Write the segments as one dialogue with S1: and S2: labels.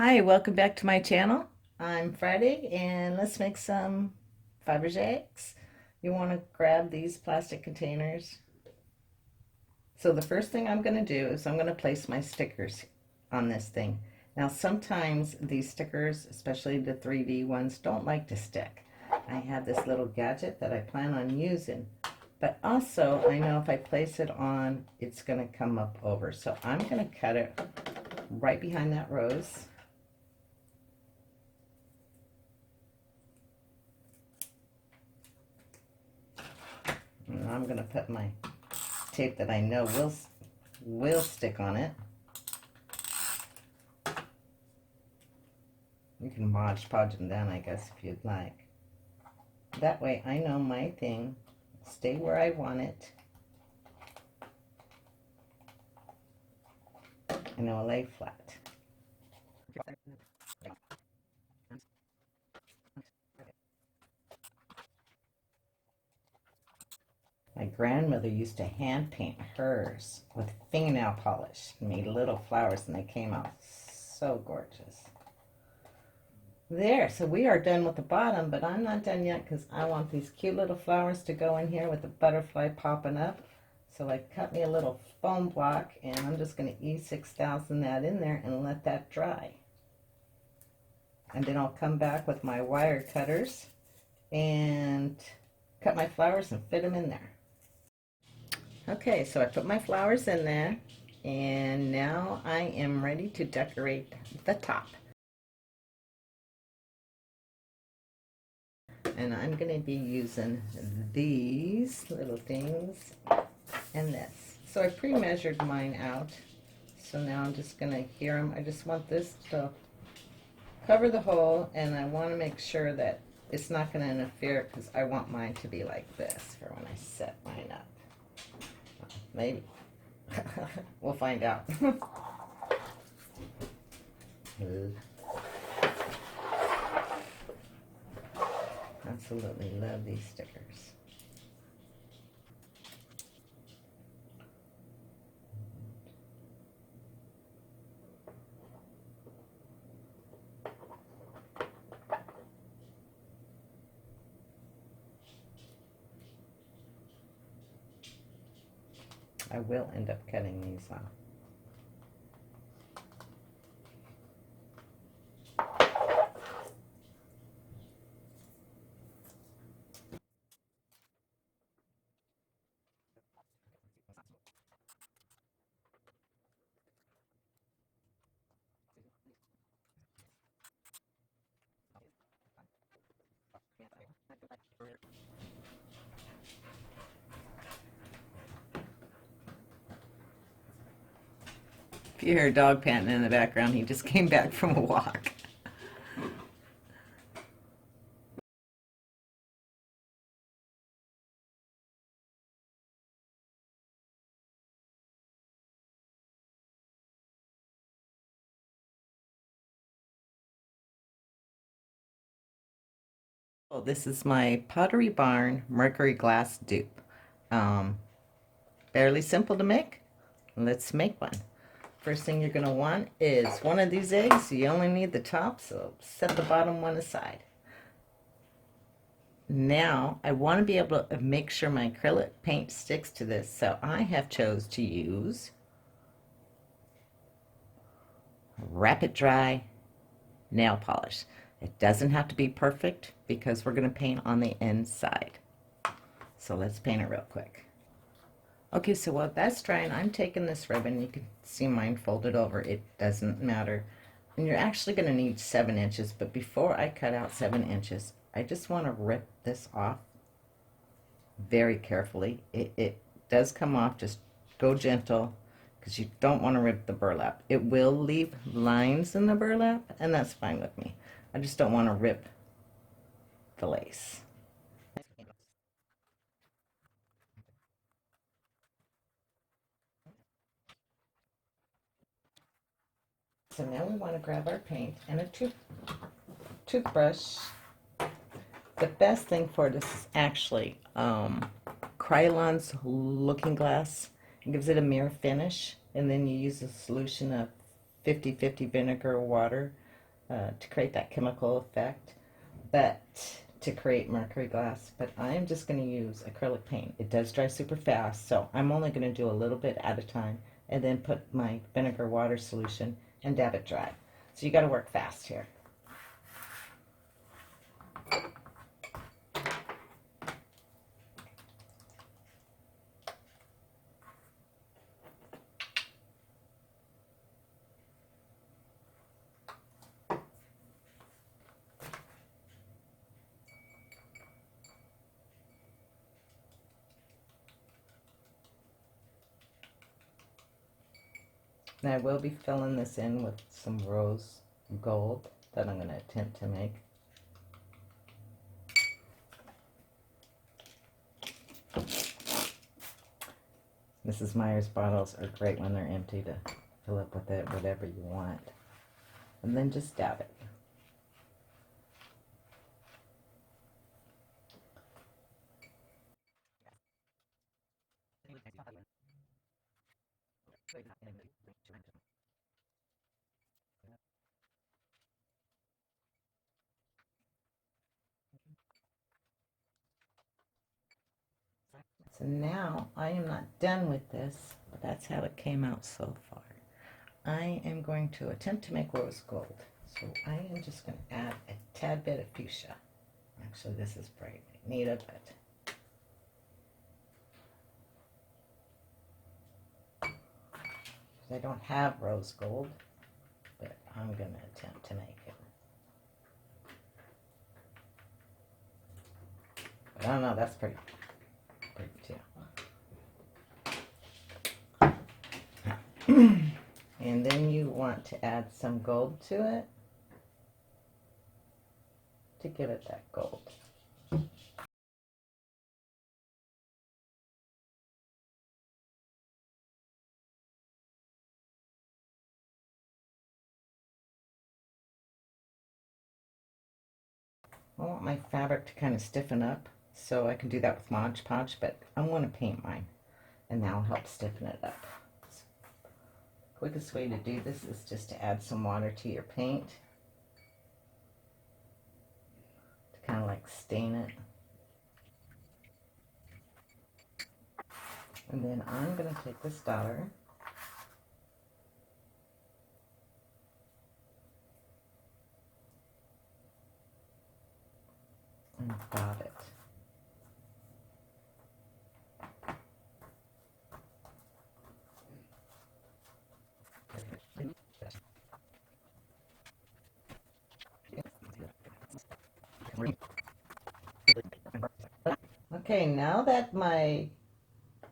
S1: Hi, welcome back to my channel. I'm Friday and let's make some Fabergé eggs. You want to grab these plastic containers. So the first thing I'm going to do is I'm going to place my stickers on this thing. Now sometimes these stickers, especially the 3D ones, don't like to stick. I have this little gadget that I plan on using, but also I know if I place it on, it's going to come up over. So I'm going to cut it right behind that rose. And I'm going to put my tape that I know will stick on it. You can Mod Podge them down, I guess, if you'd like. That way I know my thing stay where I want it, and it will lay flat. My grandmother used to hand paint hers with fingernail polish, made little flowers, and they came out so gorgeous. There, so we are done with the bottom, but I'm not done yet because I want these cute little flowers to go in here with the butterfly popping up. So I cut me a little foam block and I'm just going to E6000 that in there and let that dry. And then I'll come back with my wire cutters and cut my flowers and fit them in there. Okay, so I put my flowers in there and now I am ready to decorate the top. And I'm going to be using these little things and this. So I pre-measured mine out. So now I'm just going to hear them. I just want this to cover the hole, and I want to make sure that it's not going to interfere because I want mine to be like this for when I set mine up. Maybe. We'll find out. Absolutely love these stickers. I will end up cutting these off. If you hear a dog panting in the background, he just came back from a walk. Oh, this is my Pottery Barn Mercury Glass dupe. Um, Fairly simple to make. Let's make one. First thing you're going to want is one of these eggs. You only need the top, so set the bottom one aside. Now, I want to be able to make sure my acrylic paint sticks to this, so I have chose to use Rapid Dry nail polish. It doesn't have to be perfect because we're going to paint on the inside. So let's paint it real quick. Okay, so while that's drying, I'm taking this ribbon. You can see mine folded over. It doesn't matter. And you're actually going to need 7 inches, but before I cut out 7 inches, I just want to rip this off very carefully. It does come off, just go gentle because you don't want to rip the burlap. It will leave lines in the burlap, and that's fine with me. I just don't want to rip the lace. So now we want to grab our paint and a toothbrush. The best thing for this is actually Krylon's Looking Glass. It gives it a mirror finish, and then you use a solution of 50-50 vinegar or water. to create that chemical effect, but to create mercury glass. But I am just going to use acrylic paint. It does dry super fast, so I'm only going to do a little bit at a time and then put my vinegar water solution and dab it dry. So you got to work fast here. Now I will be filling this in with some rose gold that I'm going to attempt to make. Mrs. Meyer's bottles are great when they're empty to fill up with it, whatever you want. And then just dab it. So now I am not done with this, but that's how it came out so far. I am going to attempt to make rose gold. So I am just going to add a tad bit of fuchsia. Actually, this is bright. I need a bit. I don't have rose gold, but I'm going to attempt to make it. But I don't know, that's pretty too. And then you want to add some gold to it to give it that gold. I want my fabric to kind of stiffen up, so I can do that with Mod Podge, but I want to paint mine, and that'll help stiffen it up. So, quickest way to do this is just to add some water to your paint to kind of like stain it. And then I'm going to take this dollar and dot it. Okay, now that my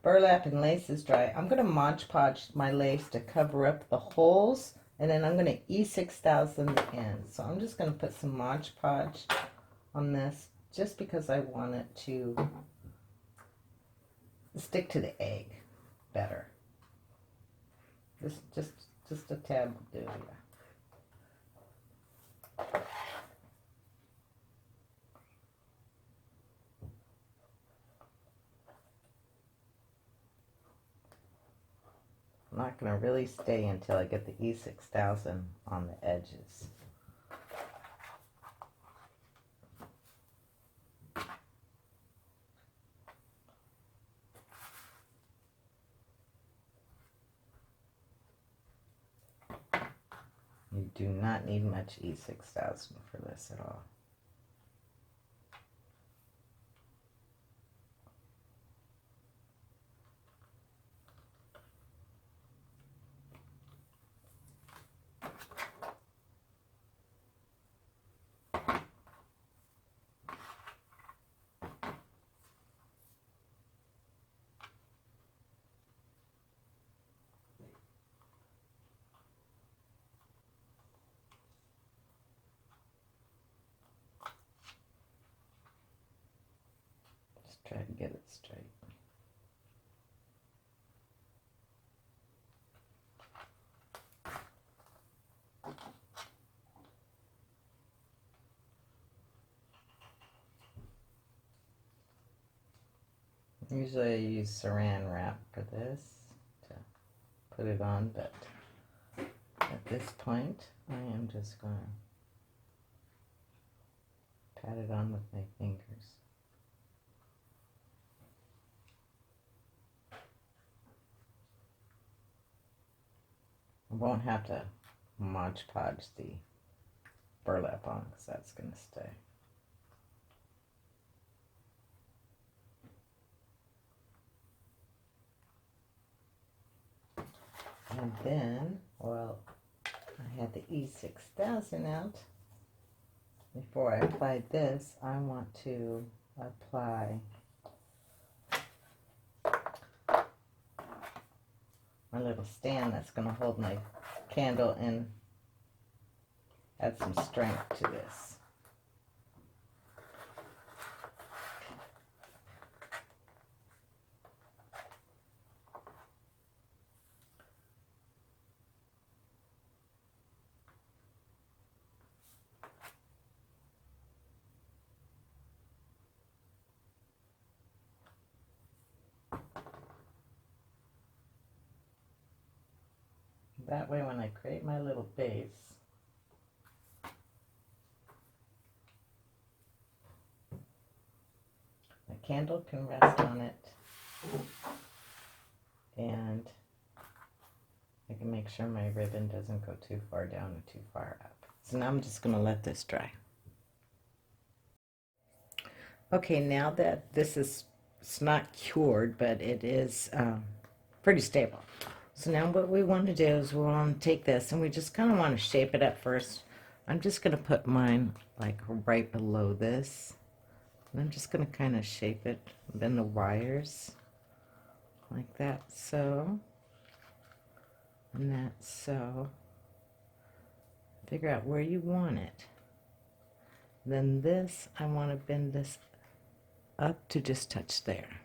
S1: burlap and lace is dry, I'm going to Mod Podge my lace to cover up the holes, and then I'm going to E6000 the ends. So I'm just going to put some Mod Podge on this just because I want it to stick to the egg better. Just a tad will do. I'm not going to really stay until I get the E6000 on the edges. You do not need much E6000 for this at all. Just try to get it straight. Usually I use saran wrap for this to put it on, but at this point I am just going to pat it on with my fingers. I won't have to Mod Podge the burlap on because that's going to stay. And then, well, I had the E6000 out. Before I applied this, I want to apply my little stand that's going to hold my candle and add some strength to this. That way when I create my little base, my candle can rest on it and I can make sure my ribbon doesn't go too far down or too far up. So now I'm just going to let this dry. Okay, now that this is, it's not cured, but it is pretty stable. So now what we want to do is we want to take this and we just kind of want to shape it up first. I'm just going to put mine like right below this. And I'm just going to kind of shape it, bend the wires like that, so. And that, so. Figure out where you want it. Then this, I want to bend this up to just touch there.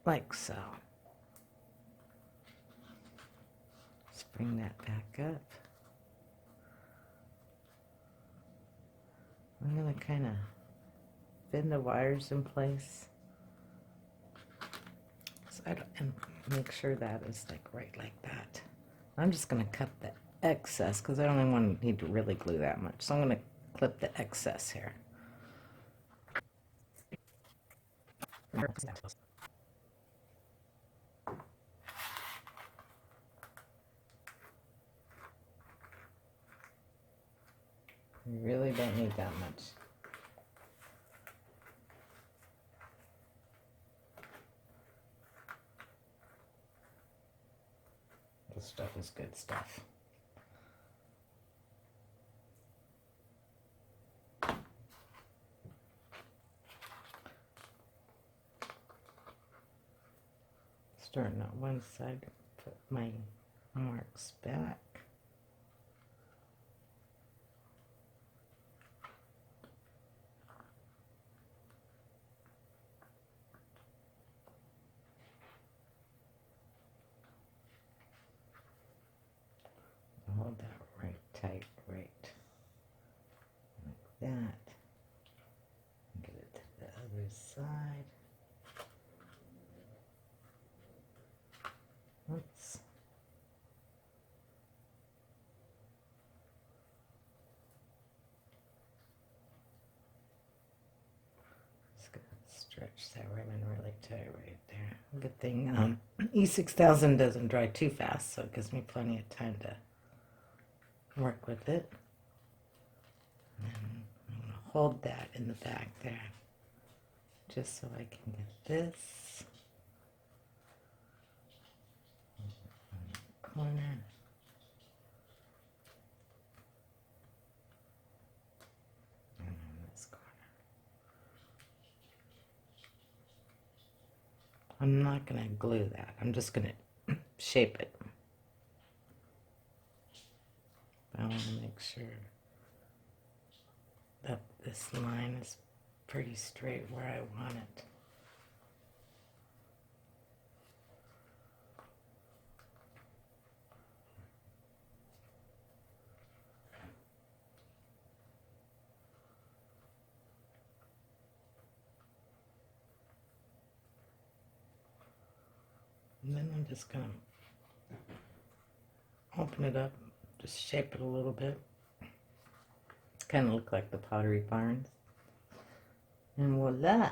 S1: Like so. Let's bring that back up. I'm going to kind of bend the wires in place. So and make sure that is like right like that. I'm just going to cut the excess because I don't need to really glue that much. So I'm going to clip the excess here. You really don't need that much. This stuff is good stuff. Starting on one side, put my marks back. Hold that right tight, right like that. Get it to the other side. Oops. Just gonna stretch that ribbon really tight right there. Good thing E6000 doesn't dry too fast, so it gives me plenty of time to work with it. And I'm going to hold that in the back there, just so I can get this corner. And then this corner. I'm not going to glue that. I'm just going to shape it. I want to make sure that this line is pretty straight where I want it. And then I'm just going to open it up, just shape it a little bit. kind of look like the Pottery Barns. And voila!